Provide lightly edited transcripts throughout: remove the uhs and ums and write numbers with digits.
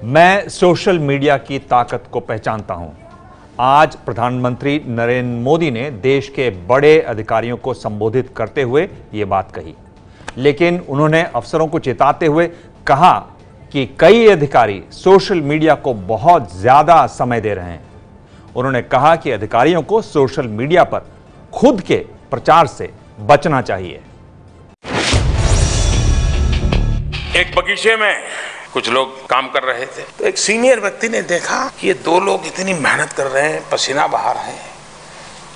मैं social media की ताकत को पहचानता हूं। आज प्रधानमंत्री नरेंद्र मोदी ने देश के बड़े अधिकारियों को संबोधित करते हुए यह बात कही, लेकिन उन्होंने अफसरों को चेताते हुए कहा कि कई अधिकारी सोशल मीडिया को बहुत ज्यादा समय दे रहे हैं। उन्होंने कहा कि अधिकारियों को सोशल मीडिया पर खुद के प्रचार से बचना चाहिए। एक बगीचे में कुछ लोग काम कर रहे थे, तो एक सीनियर व्यक्ति ने देखा कि ये दो लोग इतनी मेहनत कर रहे हैं, पसीना बहा रहे हैं,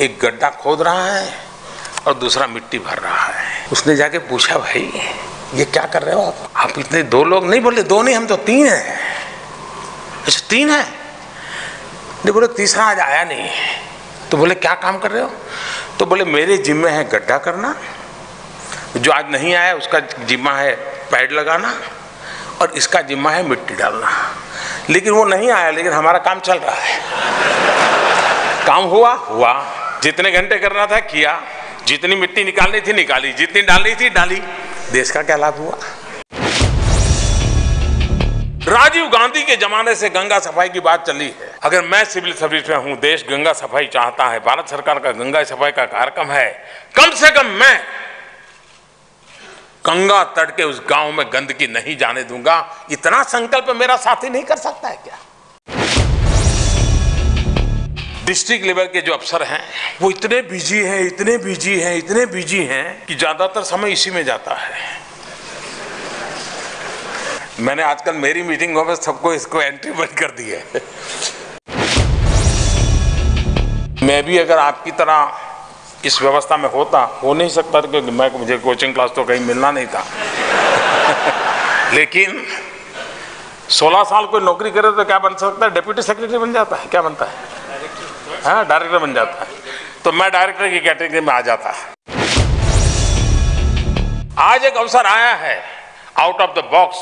एक गड्ढा खोद रहा है और दूसरा मिट्टी भर रहा है। उसने जाके पूछा, भाई ये क्या कर रहे हो आप इतने दो लोग? नहीं, बोले दो नहीं, हम तो तीन हैं। अच्छा तीन है? नहीं, बोले तीसरा आज आया नहीं। तो बोले क्या काम कर रहे हो? तो बोले मेरे जिम्मे है गड्ढा करना, जो आज नहीं आया उसका जिम्मा है पैड लगाना, और इसका जिम्मा है मिट्टी डालना। लेकिन वो नहीं आया, लेकिन हमारा काम चल रहा है। काम हुआ, जितने घंटे करना था किया, जितनी मिट्टी निकालनी थी निकाली, जितनी डालनी थी डाली। देश का क्या लाभ हुआ? राजीव गांधी के जमाने से गंगा सफाई की बात चली है। अगर मैं सिविल सर्विस में हूं, देश गंगा सफाई चाहता है, भारत सरकार का गंगा सफाई का कार्यक्रम है, कम से कम मैं गंगा तट के उस गांव में गंदगी नहीं जाने दूंगा। इतना संकल्प मेरा साथी नहीं कर सकता है क्या? डिस्ट्रिक्ट लेवल के जो अफसर हैं वो इतने बिजी हैं कि ज्यादातर समय इसी में जाता है। मैंने आजकल मेरी मीटिंगों में सबको इसको एंट्री बंद कर दी है। मैं भी अगर आपकी तरह इस व्यवस्था में हो नहीं सकता, क्योंकि मुझे कोचिंग क्लास तो कहीं मिलना नहीं था। लेकिन 16 साल कोई नौकरी करे तो क्या बन सकता है? डिप्टी सेक्रेटरी बन जाता है। क्या बनता है? हाँ, डायरेक्टर बन जाता है। तो मैं डायरेक्टर की कैटेगरी में आ जाता। आज एक अवसर आया है आउट ऑफ द बॉक्स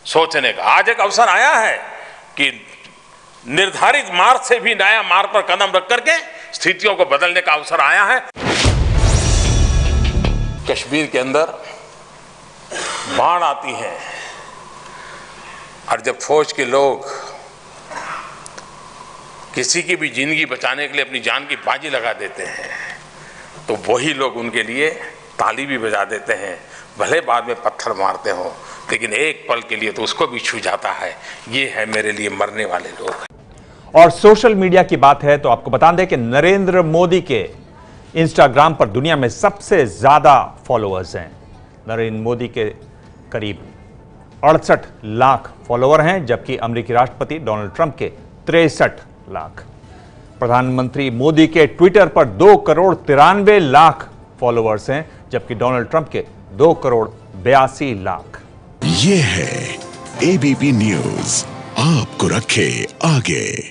सोचने का। आज एक अवसर आया है कि निर्धारित मार्ग से भी नया मार्ग पर कदम रख करके स्थितियों को बदलने का अवसर आया है। कश्मीर के अंदर बाढ़ आती है और जब फौज के लोग किसी की भी जिंदगी बचाने के लिए अपनी जान की बाजी लगा देते हैं, तो वही लोग उनके लिए ताली भी बजा देते हैं। भले बाद में पत्थर मारते हो, लेकिन एक पल के लिए तो उसको भी छू जाता है। ये है मेरे लिए मरने वाले लोग। और सोशल मीडिया की बात है तो आपको बता दें कि नरेंद्र मोदी के इंस्टाग्राम पर दुनिया में सबसे ज्यादा फॉलोअर्स हैं। नरेंद्र मोदी के करीब 68 लाख फॉलोअर हैं, जबकि अमेरिकी राष्ट्रपति डोनाल्ड ट्रंप के 63 लाख। प्रधानमंत्री मोदी के ट्विटर पर 2 करोड़ 93 लाख फॉलोअर्स हैं, जबकि डोनाल्ड ट्रंप के 2 करोड़ 82 लाख। ये है एबीपी न्यूज, आपको रखे आगे।